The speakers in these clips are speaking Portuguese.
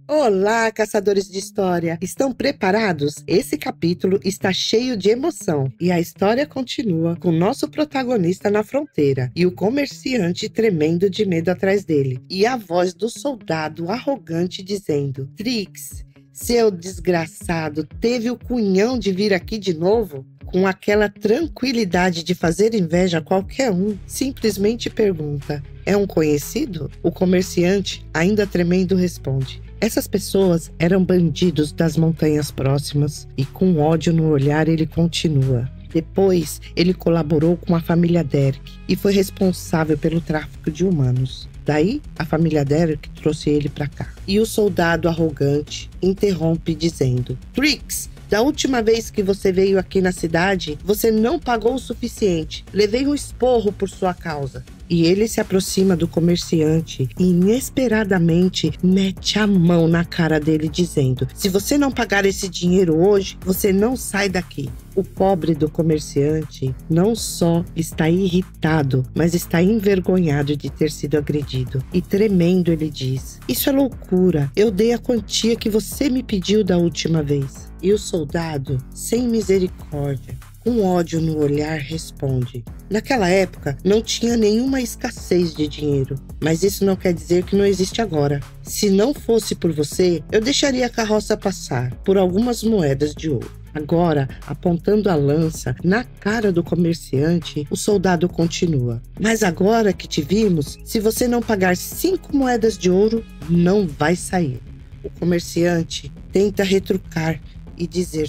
Olá, caçadores de história! Estão preparados? Esse capítulo está cheio de emoção e a história continua com nosso protagonista na fronteira e o comerciante tremendo de medo atrás dele e a voz do soldado arrogante dizendo: Trix, seu desgraçado, teve o cunhão de vir aqui de novo? Com aquela tranquilidade de fazer inveja a qualquer um, simplesmente pergunta: é um conhecido? O comerciante, ainda tremendo, responde: essas pessoas eram bandidos das montanhas próximas. E com ódio no olhar ele continua: depois ele colaborou com a família Derek e foi responsável pelo tráfico de humanos. Daí a família Derek trouxe ele para cá. E o soldado arrogante interrompe dizendo: Trix, da última vez que você veio aqui na cidade, você não pagou o suficiente. Levei um esporro por sua causa. E ele se aproxima do comerciante e inesperadamente mete a mão na cara dele dizendo: se você não pagar esse dinheiro hoje, você não sai daqui. O pobre do comerciante não só está irritado, mas está envergonhado de ter sido agredido. E tremendo ele diz: isso é loucura, eu dei a quantia que você me pediu da última vez. E o soldado, sem misericórdia, com ódio no olhar, responde: naquela época não tinha nenhuma escassez de dinheiro, mas isso não quer dizer que não existe agora. Se não fosse por você, eu deixaria a carroça passar por algumas moedas de ouro. Agora, apontando a lança na cara do comerciante, o soldado continua: mas agora que te vimos, se você não pagar 5 moedas de ouro, não vai sair. O comerciante tenta retrucar e dizer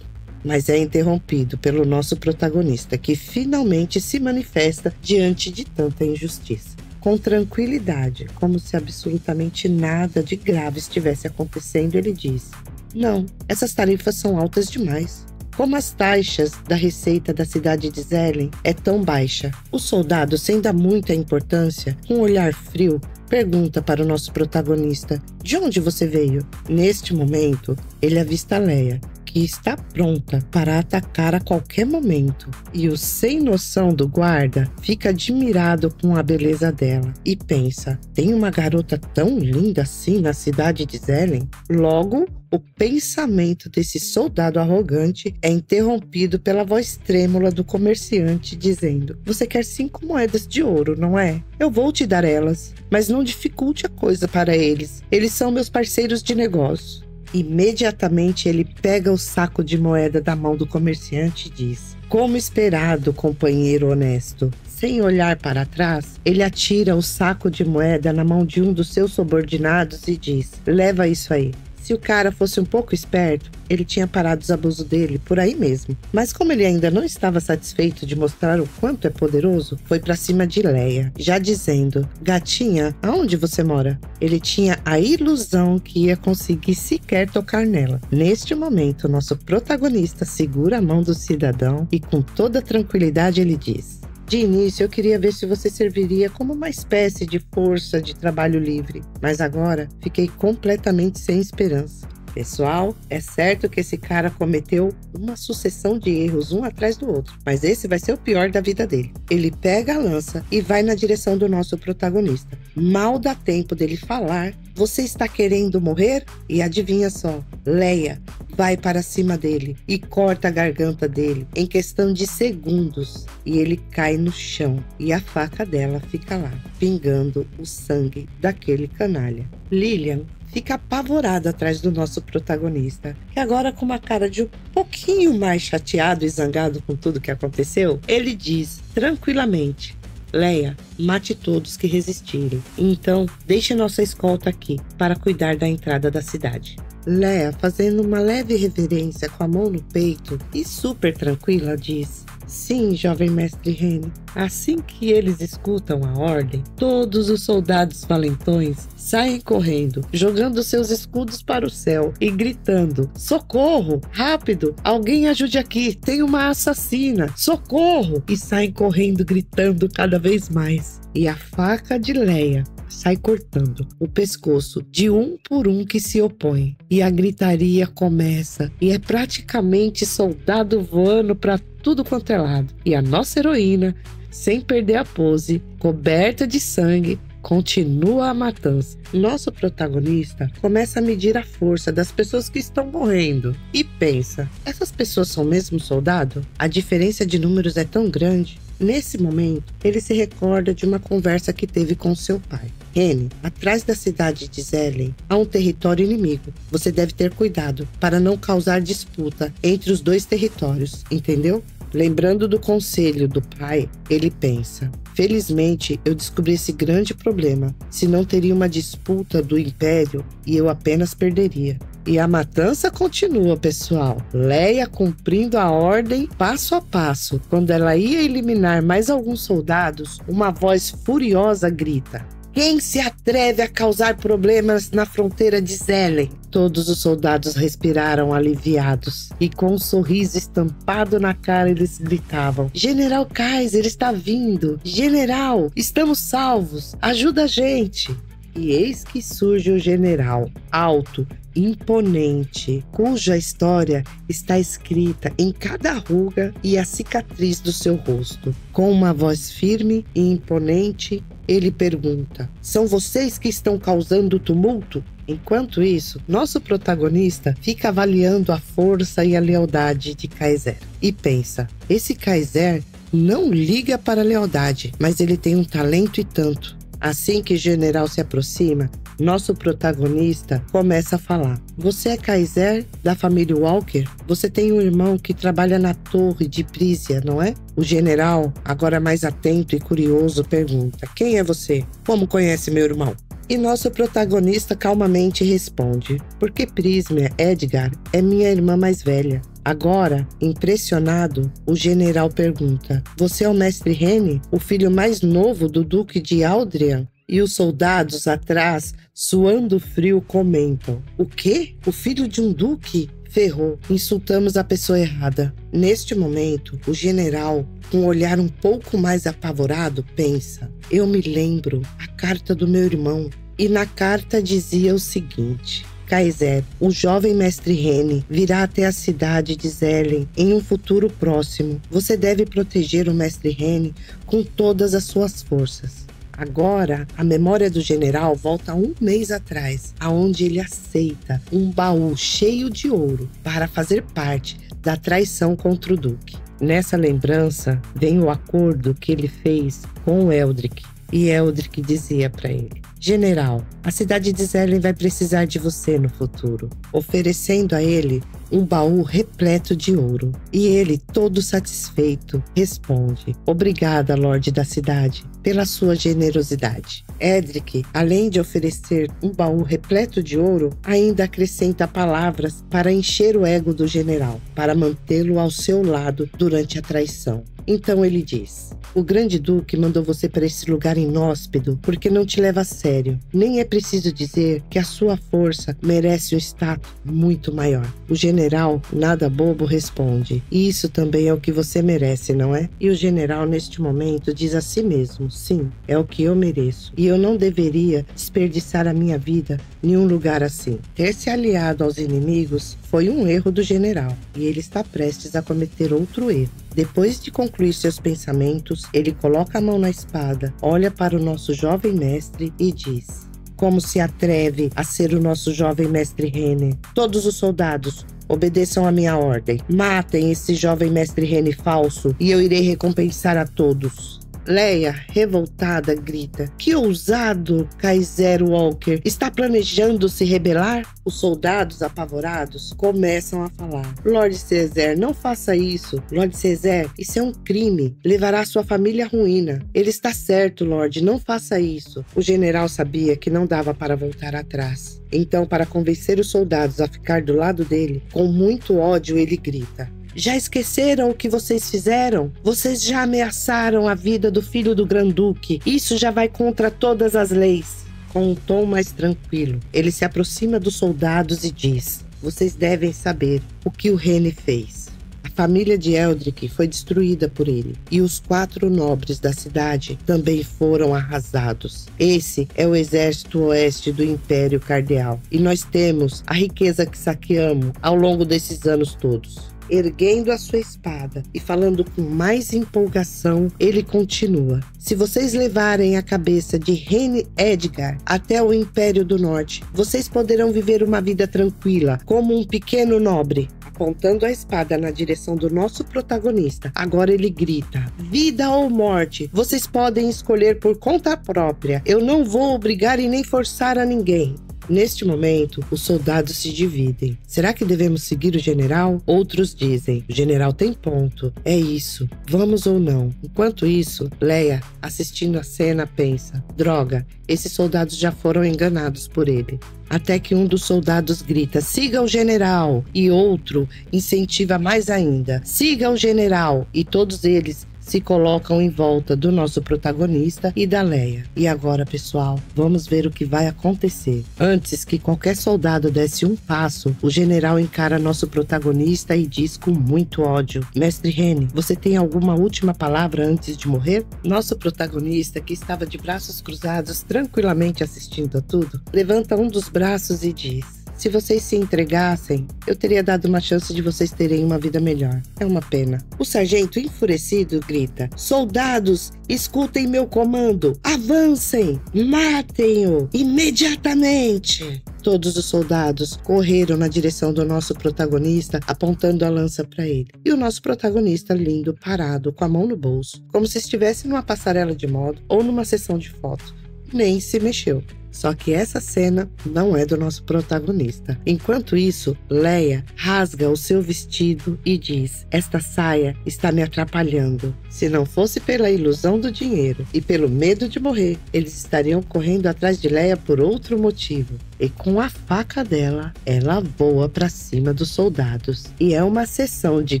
mas é interrompido pelo nosso protagonista, que finalmente se manifesta diante de tanta injustiça. Com tranquilidade, como se absolutamente nada de grave estivesse acontecendo, ele diz: não, essas tarifas são altas demais. Como as taxas da receita da cidade de Zelen é tão baixa. O soldado, sem dar muita importância, com um olhar frio, pergunta para o nosso protagonista: de onde você veio? Neste momento, ele avista Leia, que está pronta para atacar a qualquer momento. E o sem noção do guarda fica admirado com a beleza dela e pensa: tem uma garota tão linda assim na cidade de Zelen? Logo, o pensamento desse soldado arrogante é interrompido pela voz trêmula do comerciante dizendo: você quer 5 moedas de ouro, não é? Eu vou te dar elas, mas não dificulte a coisa para eles. Eles são meus parceiros de negócio. Imediatamente ele pega o saco de moeda da mão do comerciante e diz: como esperado, companheiro honesto. Sem olhar para trás, ele atira o saco de moeda na mão de um dos seus subordinados e diz: leva isso aí. Se o cara fosse um pouco esperto, ele tinha parado os abusos dele por aí mesmo. Mas como ele ainda não estava satisfeito de mostrar o quanto é poderoso, foi pra cima de Leia, já dizendo: gatinha, aonde você mora? Ele tinha a ilusão que ia conseguir sequer tocar nela. Neste momento, nosso protagonista segura a mão do cidadão e com toda tranquilidade ele diz: de início, eu queria ver se você serviria como uma espécie de força de trabalho livre, mas agora fiquei completamente sem esperança. Pessoal, é certo que esse cara cometeu uma sucessão de erros um atrás do outro, mas esse vai ser o pior da vida dele. Ele pega a lança e vai na direção do nosso protagonista. Mal dá tempo dele falar: você está querendo morrer? E adivinha só, Leia vai para cima dele e corta a garganta dele em questão de segundos. E ele cai no chão e a faca dela fica lá, pingando o sangue daquele canalha. Lillian fica apavorada atrás do nosso protagonista, que agora, com uma cara de um pouquinho mais chateado e zangado com tudo que aconteceu, ele diz tranquilamente: Leia, mate todos que resistirem. Então, deixe nossa escolta aqui para cuidar da entrada da cidade. Leia, fazendo uma leve reverência com a mão no peito e super tranquila, diz: sim, jovem mestre Rene. Assim que eles escutam a ordem, todos os soldados valentões saem correndo, jogando seus escudos para o céu e gritando: socorro! Rápido! Alguém ajude aqui! Tem uma assassina! Socorro! E saem correndo, gritando cada vez mais. E a faca de Leia sai cortando o pescoço de um por um que se opõe. E a gritaria começa. E é praticamente soldado voando para tudo quanto é lado. E a nossa heroína, sem perder a pose, coberta de sangue, continua a matança. Nosso protagonista começa a medir a força das pessoas que estão morrendo e pensa: essas pessoas são mesmo soldado? A diferença de números é tão grande. Nesse momento, ele se recorda de uma conversa que teve com seu pai. Rene, atrás da cidade de Zelen, há um território inimigo. Você deve ter cuidado para não causar disputa entre os dois territórios, entendeu? Lembrando do conselho do pai, ele pensa: felizmente eu descobri esse grande problema, senão teria uma disputa do Império e eu apenas perderia. E a matança continua, pessoal. Leia cumprindo a ordem passo a passo. Quando ela ia eliminar mais alguns soldados, uma voz furiosa grita: quem se atreve a causar problemas na fronteira de Zelen? Todos os soldados respiraram aliviados e com um sorriso estampado na cara eles gritavam: General Kaiser está vindo! General, estamos salvos! Ajuda a gente! E eis que surge o general, alto, imponente, cuja história está escrita em cada ruga e a cicatriz do seu rosto. Com uma voz firme e imponente, ele pergunta: são vocês que estão causando tumulto? Enquanto isso, nosso protagonista fica avaliando a força e a lealdade de Kaiser e pensa: esse Kaiser não liga para a lealdade, mas ele tem um talento e tanto. Assim que o general se aproxima, nosso protagonista começa a falar: você é Kaiser da família Walker? Você tem um irmão que trabalha na torre de Prisia, não é? O general, agora mais atento e curioso, pergunta: quem é você? Como conhece meu irmão? E nosso protagonista calmamente responde: porque Prisma Edgar é minha irmã mais velha. Agora, impressionado, o general pergunta: você é o mestre Rene, o filho mais novo do Duque de Aldrian? E os soldados atrás, suando frio, comentam: o quê? O filho de um duque? Ferrou, insultamos a pessoa errada. Neste momento, o general, com um olhar um pouco mais apavorado, pensa: eu me lembro a carta do meu irmão. E na carta dizia o seguinte: Kaiser, o jovem mestre Rene virá até a cidade de Zelen em um futuro próximo. Você deve proteger o mestre Rene com todas as suas forças. Agora, a memória do general volta 1 mês atrás, aonde ele aceita um baú cheio de ouro para fazer parte da traição contra o Duque. Nessa lembrança, vem o acordo que ele fez com o Eldrick. E Eldrick dizia para ele: General, a cidade de Zelen vai precisar de você no futuro, oferecendo a ele um baú repleto de ouro. E ele, todo satisfeito, responde: obrigada, Lorde da cidade, pela sua generosidade. Edric, além de oferecer um baú repleto de ouro, ainda acrescenta palavras para encher o ego do general, para mantê-lo ao seu lado durante a traição. Então ele diz: o grande duque mandou você para esse lugar inóspito porque não te leva a sério. Nem é preciso dizer que a sua força merece um status muito maior. O general, nada bobo, responde: e isso também é o que você merece, não é? E o general, neste momento, diz a si mesmo: sim, é o que eu mereço. E eu não deveria desperdiçar a minha vida em um lugar assim. Ter se aliado aos inimigos foi um erro do general, e ele está prestes a cometer outro erro. Depois de concluir seus pensamentos, ele coloca a mão na espada, olha para o nosso jovem mestre e diz: como se atreve a ser o nosso jovem mestre Rene? Todos os soldados, obedeçam a minha ordem. Matem esse jovem mestre Rene falso e eu irei recompensar a todos. Leia, revoltada, grita: que ousado, Kaiser Walker! Está planejando se rebelar? Os soldados, apavorados, começam a falar: Lord Caesar, não faça isso. Lord Caesar, isso é um crime. Levará sua família à ruína. Ele está certo, Lorde, não faça isso. O general sabia que não dava para voltar atrás. Então, para convencer os soldados a ficar do lado dele, com muito ódio, ele grita: já esqueceram o que vocês fizeram? Vocês já ameaçaram a vida do filho do Granduque. Isso já vai contra todas as leis. Com um tom mais tranquilo, ele se aproxima dos soldados e diz: vocês devem saber o que o Rene fez. A família de Eldrick foi destruída por ele, e os 4 nobres da cidade também foram arrasados. Esse é o exército oeste do Império Cardeal, e nós temos a riqueza que saqueamos ao longo desses anos todos. erguendo a sua espada e falando com mais empolgação, ele continua: se vocês levarem a cabeça de Rhaene Edgar até o Império do Norte, vocês poderão viver uma vida tranquila, como um pequeno nobre. Apontando a espada na direção do nosso protagonista, agora ele grita: vida ou morte, vocês podem escolher por conta própria. Eu não vou obrigar e nem forçar a ninguém. Neste momento, os soldados se dividem. Será que devemos seguir o general? Outros dizem: o general tem ponto. É isso. Vamos ou não? Enquanto isso, Leia, assistindo a cena, pensa: droga, esses soldados já foram enganados por ele. Até que um dos soldados grita: siga o general! E outro incentiva mais ainda: siga o general! E todos eles se colocam em volta do nosso protagonista e da Leia. E agora, pessoal, vamos ver o que vai acontecer. Antes que qualquer soldado desse um passo, o general encara nosso protagonista e diz com muito ódio: Mestre Rhaene, você tem alguma última palavra antes de morrer? Nosso protagonista, que estava de braços cruzados, tranquilamente assistindo a tudo, levanta um dos braços e diz: se vocês se entregassem, eu teria dado uma chance de vocês terem uma vida melhor. É uma pena. O sargento, enfurecido, grita: soldados, escutem meu comando. Avancem! Matem-o! Imediatamente! Todos os soldados correram na direção do nosso protagonista, apontando a lança para ele. E o nosso protagonista, lindo, parado, com a mão no bolso, como se estivesse numa passarela de moda ou numa sessão de foto. Nem se mexeu. Só que essa cena não é do nosso protagonista. Enquanto isso, Leia rasga o seu vestido e diz: esta saia está me atrapalhando. Se não fosse pela ilusão do dinheiro e pelo medo de morrer, eles estariam correndo atrás de Leia por outro motivo. E com a faca dela, ela voa para cima dos soldados. E é uma sessão de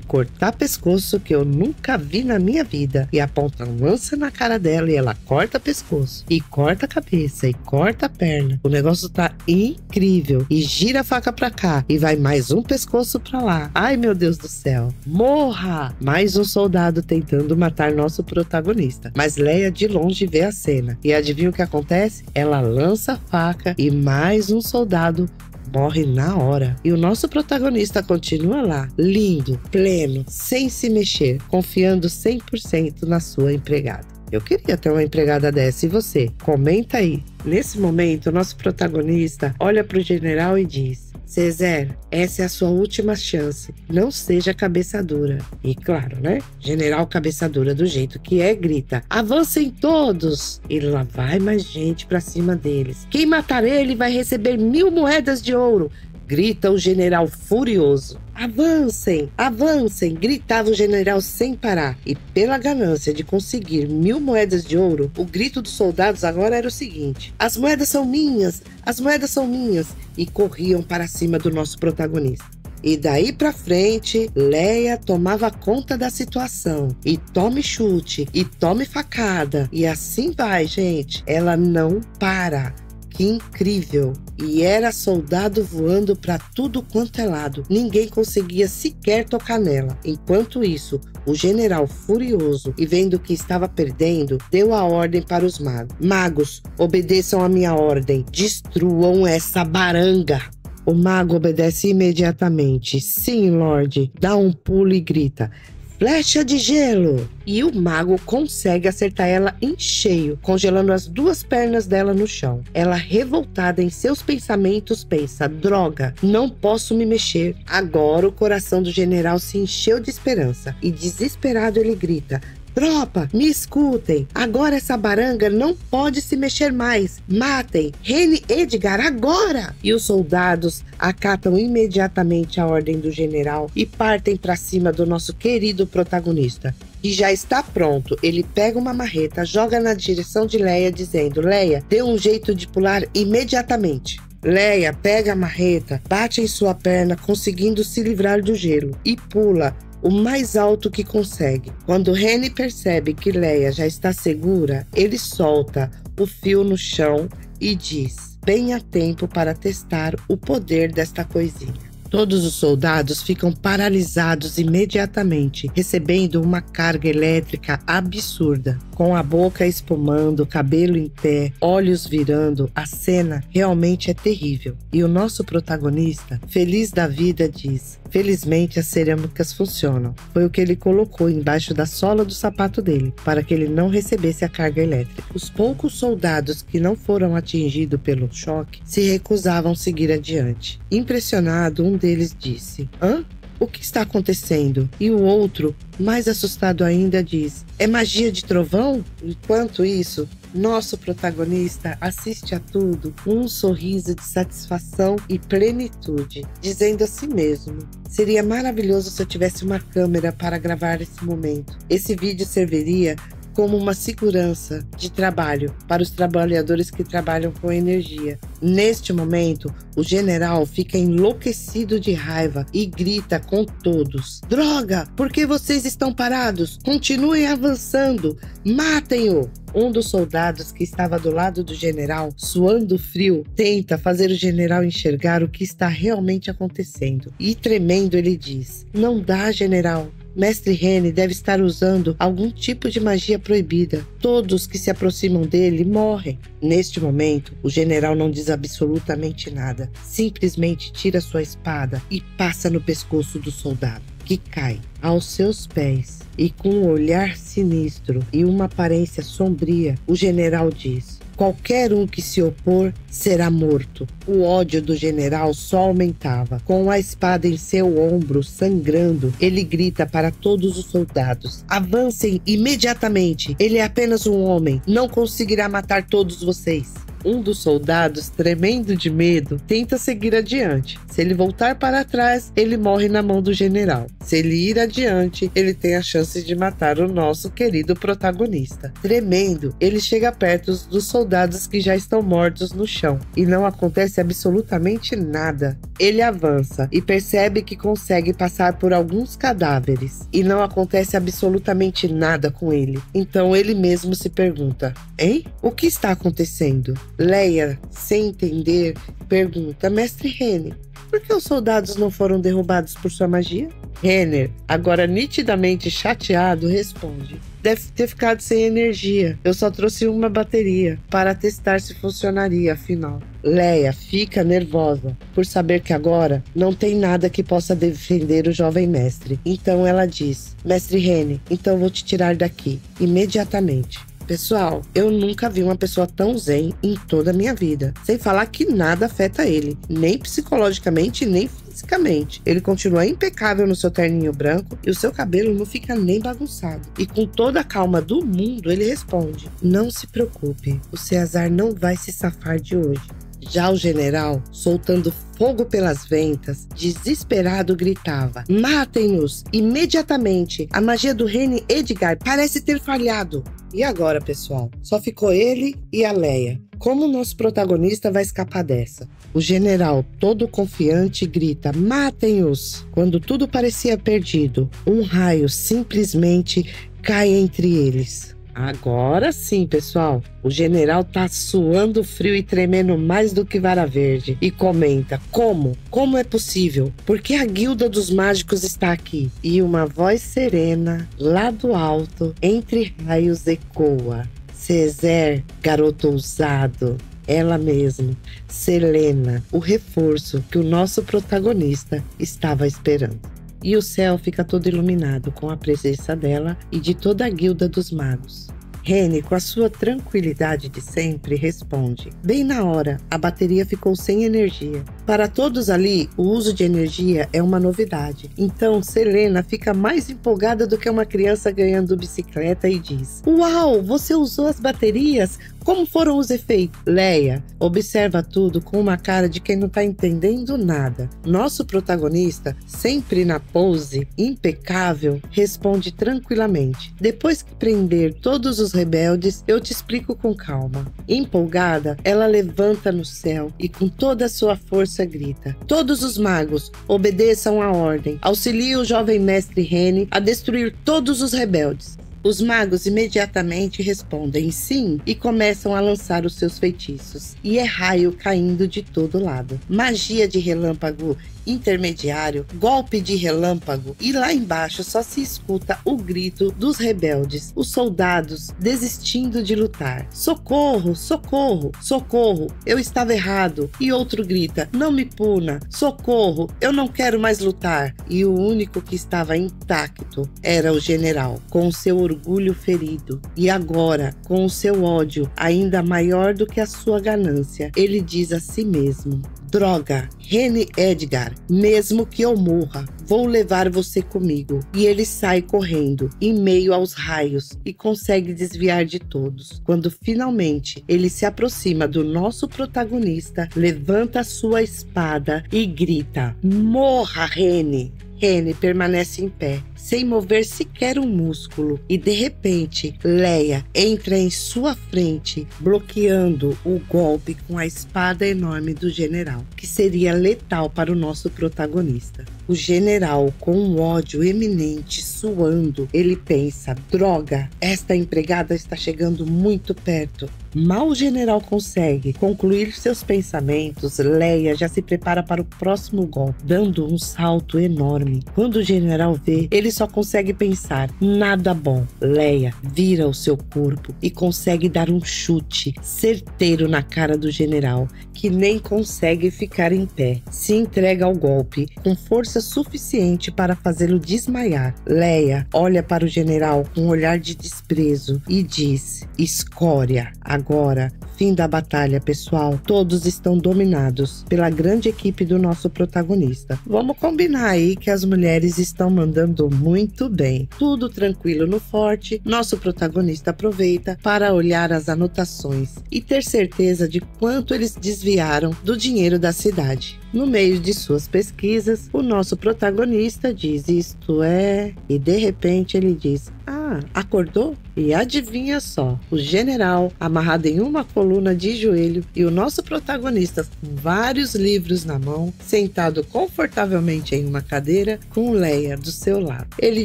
cortar pescoço que eu nunca vi na minha vida. E aponta a lança na cara dela e ela corta pescoço. E corta a cabeça e corta a perna. O negócio tá incrível. E gira a faca pra cá. E vai mais um pescoço pra lá. Ai, meu Deus do céu. Morra! Mais um soldado tentando matar nosso protagonista. Mas Leia de longe vê a cena. E adivinha o que acontece? Ela lança a faca e mais um soldado morre na hora. E o nosso protagonista continua lá, lindo, pleno, sem se mexer, confiando 100% na sua empregada. Eu queria ter uma empregada dessa, e você? Comenta aí. Nesse momento, o nosso protagonista olha para o general e diz: Césaire, essa é a sua última chance. Não seja cabeça dura. E claro, né? General cabeça dura do jeito que é, grita: avancem todos! E lá vai mais gente pra cima deles. Quem matar ele vai receber 1000 moedas de ouro. Grita o general furioso. Avancem, avancem, gritava o general sem parar. E pela ganância de conseguir 1000 moedas de ouro, o grito dos soldados agora era o seguinte: as moedas são minhas, as moedas são minhas. E corriam para cima do nosso protagonista. E daí pra frente, Leia tomava conta da situação. E tome chute, e tome facada. E assim vai, gente. Ela não para. Que incrível! E era soldado voando para tudo quanto é lado. Ninguém conseguia sequer tocar nela. Enquanto isso, o general, furioso e vendo que estava perdendo, deu a ordem para os magos: magos, obedeçam a minha ordem. Destruam essa baranga. O mago obedece imediatamente. Sim, Lorde. Dá um pulo e grita: flecha de gelo! E o mago consegue acertar ela em cheio, congelando as 2 pernas dela no chão. Ela, revoltada em seus pensamentos, pensa: droga, não posso me mexer. Agora o coração do general se encheu de esperança e, desesperado, ele grita: tropa, me escutem. Agora essa baranga não pode se mexer mais. Matem Rhaene Edgar agora! E os soldados acatam imediatamente a ordem do general e partem para cima do nosso querido protagonista. E já está pronto. Ele pega uma marreta, joga na direção de Leia, dizendo: Leia, dê um jeito de pular imediatamente. Leia pega a marreta, bate em sua perna, conseguindo se livrar do gelo, e pula o mais alto que consegue. Quando Rhaene percebe que Leia já está segura, ele solta o fio no chão e diz: bem a tempo para testar o poder desta coisinha. Todos os soldados ficam paralisados imediatamente, recebendo uma carga elétrica absurda. Com a boca espumando, cabelo em pé, olhos virando, a cena realmente é terrível. E o nosso protagonista, feliz da vida, diz: felizmente as cerâmicas funcionam. Foi o que ele colocou embaixo da sola do sapato dele, para que ele não recebesse a carga elétrica. Os poucos soldados que não foram atingidos pelo choque se recusavam a seguir adiante. Impressionado, um deles disse: "Hã? O que está acontecendo?" E o outro, mais assustado ainda, diz: "É magia de trovão?" Enquanto isso, nosso protagonista assiste a tudo com um sorriso de satisfação e plenitude, dizendo a si mesmo: seria maravilhoso se eu tivesse uma câmera para gravar esse momento. Esse vídeo serviria como uma segurança de trabalho para os trabalhadores que trabalham com energia. Neste momento, o general fica enlouquecido de raiva e grita com todos: "Droga! Por que vocês estão parados? Continuem avançando! Matem-o!" Um dos soldados que estava do lado do general, suando frio, tenta fazer o general enxergar o que está realmente acontecendo. E tremendo, ele diz: "Não dá, general. Mestre Rene deve estar usando algum tipo de magia proibida. Todos que se aproximam dele morrem." Neste momento, o general não diz absolutamente nada. Simplesmente tira sua espada e passa no pescoço do soldado, que cai aos seus pés. E com um olhar sinistro e uma aparência sombria, o general diz: "Qualquer um que se opor será morto." O ódio do general só aumentava. Com a espada em seu ombro, sangrando, ele grita para todos os soldados: "Avancem imediatamente! Ele é apenas um homem. Não conseguirá matar todos vocês." Um dos soldados, tremendo de medo, tenta seguir adiante. Se ele voltar para trás, ele morre na mão do general. Se ele ir adiante, ele tem a chance de matar o nosso querido protagonista. Tremendo, ele chega perto dos soldados que já estão mortos no chão e não acontece absolutamente nada. Ele avança e percebe que consegue passar por alguns cadáveres e não acontece absolutamente nada com ele. Então ele mesmo se pergunta: "Hein? O que está acontecendo?" Leia, sem entender, pergunta: "Mestre Rene, por que os soldados não foram derrubados por sua magia?" Renner, agora nitidamente chateado, responde: "Deve ter ficado sem energia. Eu só trouxe uma bateria para testar se funcionaria, afinal." Leia fica nervosa por saber que agora não tem nada que possa defender o jovem mestre. Então ela diz: "Mestre Rene, então vou te tirar daqui imediatamente." Pessoal, eu nunca vi uma pessoa tão zen em toda a minha vida. Sem falar que nada afeta ele, nem psicologicamente, nem fisicamente. Ele continua impecável no seu terninho branco e o seu cabelo não fica nem bagunçado. E com toda a calma do mundo, ele responde: "Não se preocupe, o César não vai se safar de hoje." Já o general, soltando fogo pelas ventas, desesperado gritava: "Matem-nos imediatamente! A magia do Rene Edgar parece ter falhado." E agora, pessoal? Só ficou ele e a Leia. Como o nosso protagonista vai escapar dessa? O general, todo confiante, grita: "Matem-os!" Quando tudo parecia perdido, um raio simplesmente cai entre eles. Agora sim, pessoal, o general tá suando frio e tremendo mais do que vara verde e comenta: "Como? Como é possível? Por que a guilda dos mágicos está aqui?" E uma voz serena, lá do alto, entre raios, ecoa: "César, garoto ousado." Ela mesma, Selena, o reforço que o nosso protagonista estava esperando. E o céu fica todo iluminado com a presença dela e de toda a guilda dos magos. Rene, com a sua tranquilidade de sempre, responde: "Bem na hora, a bateria ficou sem energia." Para todos ali, o uso de energia é uma novidade. Então, Selena fica mais empolgada do que uma criança ganhando bicicleta e diz: "Uau, você usou as baterias? Como foram os efeitos?" Leia observa tudo com uma cara de quem não tá entendendo nada. Nosso protagonista, sempre na pose, impecável, responde tranquilamente: "Depois que prender todos os rebeldes, eu te explico com calma." Empolgada, ela levanta no céu e com toda a sua força grita: "Todos os magos, obedeçam a ordem. Auxilie o jovem mestre Rene a destruir todos os rebeldes." Os magos imediatamente respondem sim e começam a lançar os seus feitiços. E é raio caindo de todo lado. Magia de relâmpago intermediário, golpe de relâmpago, e lá embaixo só se escuta o grito dos rebeldes, os soldados desistindo de lutar. Socorro, socorro, socorro, eu estava errado. E outro grita, não me puna, socorro, eu não quero mais lutar. E o único que estava intacto era o general, com o seu orgulho ferido. E agora, com o seu ódio ainda maior do que a sua ganância, ele diz a si mesmo: droga, Rene Edgar, mesmo que eu morra, vou levar você comigo. E ele sai correndo, em meio aos raios, e consegue desviar de todos. Quando finalmente ele se aproxima do nosso protagonista, levanta sua espada e grita: morra, Rene! Rene permanece em pé, sem mover sequer um músculo, e de repente, Leia entra em sua frente, bloqueando o golpe com a espada enorme do general, que seria letal para o nosso protagonista. O general, com um ódio eminente, suando, ele pensa: droga, esta empregada está chegando muito perto. Mal o general consegue concluir seus pensamentos, Leia já se prepara para o próximo golpe, dando um salto enorme. Quando o general vê, ele só consegue pensar: nada bom. Leia vira o seu corpo e consegue dar um chute certeiro na cara do general, que nem consegue ficar em pé. Se entrega ao golpe com força suficiente para fazê-lo desmaiar. Leia olha para o general com um olhar de desprezo e diz: escória. Agora, fim da batalha, pessoal. Todos estão dominados pela grande equipe do nosso protagonista. Vamos combinar aí que as mulheres estão mandando muito bem. Tudo tranquilo no forte. Nosso protagonista aproveita para olhar as anotações e ter certeza de quanto eles desviaram do dinheiro da cidade. No meio de suas pesquisas, o nosso protagonista diz: isto é... E de repente ele diz: ah, acordou? E adivinha só, o general amarrado em uma coluna de joelho e o nosso protagonista com vários livros na mão, sentado confortavelmente em uma cadeira com Leia do seu lado. Ele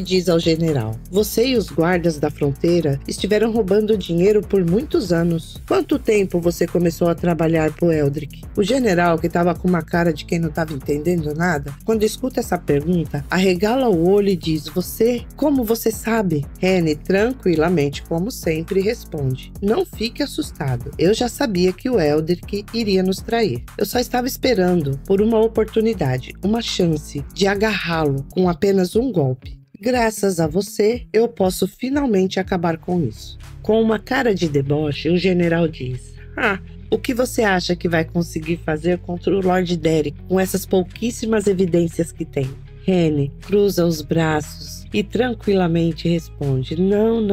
diz ao general: você e os guardas da fronteira estiveram roubando dinheiro por muitos anos. Quanto tempo você começou a trabalhar pro Eldrick? O general, que estava com uma cara de quem não estava entendendo nada, quando escuta essa pergunta, arregala o olho e diz: você? Como você sabe? Rene, tranquilamente, como sempre, responde: não fique assustado. Eu já sabia que o Eldrick iria nos trair. Eu só estava esperando por uma oportunidade, uma chance de agarrá-lo com apenas um golpe. Graças a você, eu posso finalmente acabar com isso. Com uma cara de deboche, o general diz: ah, o que você acha que vai conseguir fazer contra o Lord Derek com essas pouquíssimas evidências que tem? Rene cruza os braços e tranquilamente responde: não,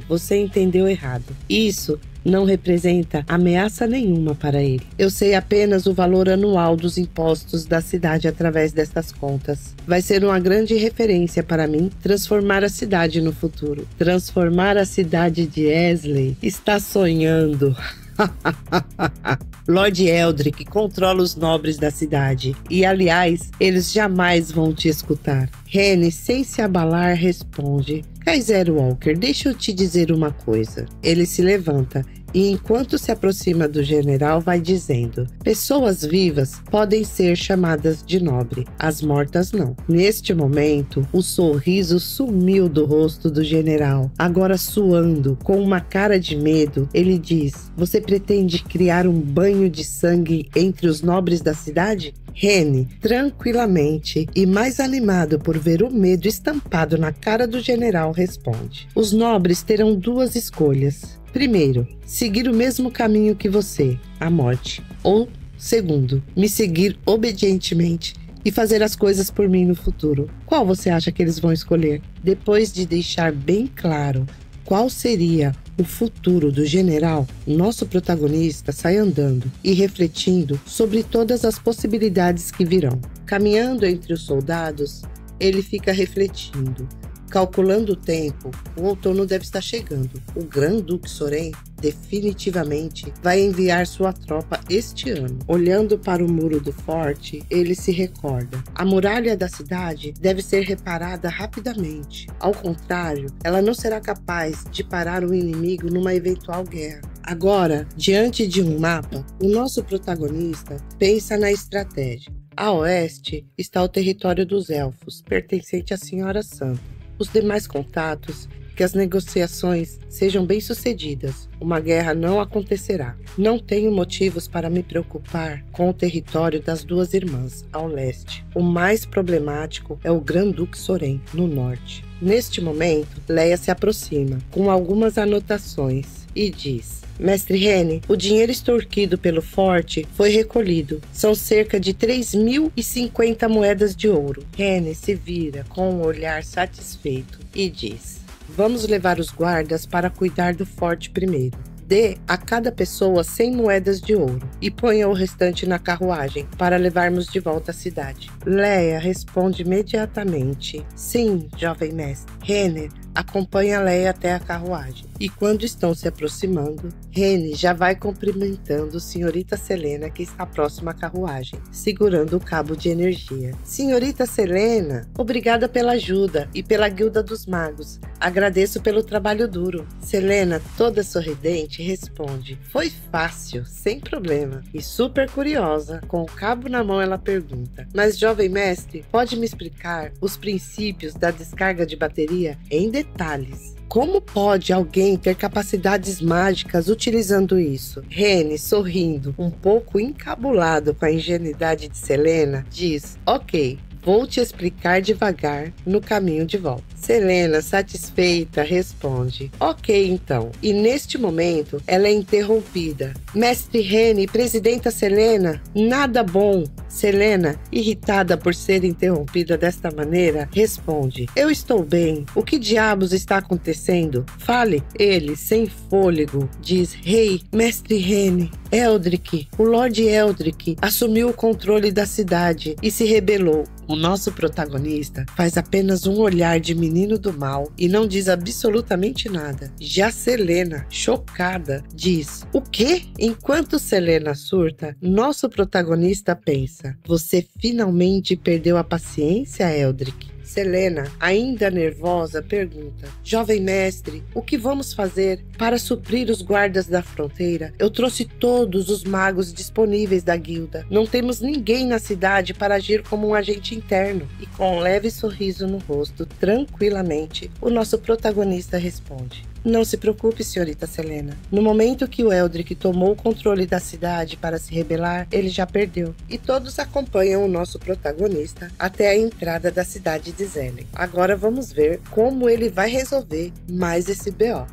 você entendeu errado. Isso não representa ameaça nenhuma para ele. Eu sei apenas o valor anual dos impostos da cidade através destas contas. Vai ser uma grande referência para mim transformar a cidade no futuro. Transformar a cidade de Esley? Está sonhando. Lord Eldrick controla os nobres da cidade e, aliás, eles jamais vão te escutar. Rene, sem se abalar, responde: Kaiser Walker, deixa eu te dizer uma coisa. Ele se levanta e, enquanto se aproxima do general, vai dizendo: pessoas vivas podem ser chamadas de nobre, as mortas não. Neste momento, o sorriso sumiu do rosto do general. Agora, suando, com uma cara de medo, ele diz: você pretende criar um banho de sangue entre os nobres da cidade? Rene, tranquilamente e mais animado por ver o medo estampado na cara do general, responde: os nobres terão duas escolhas. Primeiro, seguir o mesmo caminho que você, a morte. Ou, segundo, me seguir obedientemente e fazer as coisas por mim no futuro. Qual você acha que eles vão escolher? Depois de deixar bem claro qual seria o futuro do general, nosso protagonista sai andando e refletindo sobre todas as possibilidades que virão. Caminhando entre os soldados, ele fica refletindo. Calculando o tempo, o outono deve estar chegando. O Grand-Duque Soren definitivamente vai enviar sua tropa este ano. Olhando para o muro do forte, ele se recorda. A muralha da cidade deve ser reparada rapidamente. Ao contrário, ela não será capaz de parar o inimigo numa eventual guerra. Agora, diante de um mapa, o nosso protagonista pensa na estratégia. A oeste está o território dos elfos, pertencente à Senhora Santa. Os demais contatos, que as negociações sejam bem-sucedidas. Uma guerra não acontecerá. Não tenho motivos para me preocupar com o território das duas irmãs, ao leste. O mais problemático é o Grand-Duque Soren, no norte. Neste momento, Leia se aproxima, com algumas anotações, e diz: Mestre Rene, o dinheiro extorquido pelo forte foi recolhido. São cerca de 3.050 moedas de ouro. Rene se vira com um olhar satisfeito e diz: Vamos levar os guardas para cuidar do forte primeiro. Dê a cada pessoa 100 moedas de ouro e ponha o restante na carruagem para levarmos de volta à cidade. Leia responde imediatamente: Sim, jovem mestre. Rene acompanha Leia até a carruagem. E quando estão se aproximando, Rene já vai cumprimentando Senhorita Selena, que está próxima à carruagem, segurando o cabo de energia. Senhorita Selena, obrigada pela ajuda e pela Guilda dos Magos. Agradeço pelo trabalho duro. Selena, toda sorridente, responde: Foi fácil, sem problema. E super curiosa, com o cabo na mão, ela pergunta: Mas, jovem mestre, pode me explicar os princípios da descarga de bateria em detalhes? Como pode alguém ter capacidades mágicas utilizando isso? Rene, sorrindo, um pouco encabulado com a ingenuidade de Selena, diz: Ok, vou te explicar devagar no caminho de volta. Selena, satisfeita, responde: Ok, então. E neste momento, ela é interrompida. Mestre Rene, Presidenta Selena, nada bom. Selena, irritada por ser interrompida desta maneira, responde: Eu estou bem. O que diabos está acontecendo? Fale. Ele, sem fôlego, diz: Rei, Mestre Rene, Eldrick, o Lord Eldrick, assumiu o controle da cidade e se rebelou. O nosso protagonista faz apenas um olhar de menino do mal e não diz absolutamente nada. Já Selena, chocada, diz: O quê? Enquanto Selena surta, nosso protagonista pensa: Você finalmente perdeu a paciência, Eldrick? Selena, ainda nervosa, pergunta: Jovem mestre, o que vamos fazer para suprir os guardas da fronteira? Eu trouxe todos os magos disponíveis da guilda. Não temos ninguém na cidade para agir como um agente interno. E com um leve sorriso no rosto, tranquilamente, o nosso protagonista responde: Não se preocupe, senhorita Selena. No momento que o Eldrick tomou o controle da cidade para se rebelar, ele já perdeu. E todos acompanham o nosso protagonista até a entrada da cidade de Zelen. Agora vamos ver como ele vai resolver mais esse BO.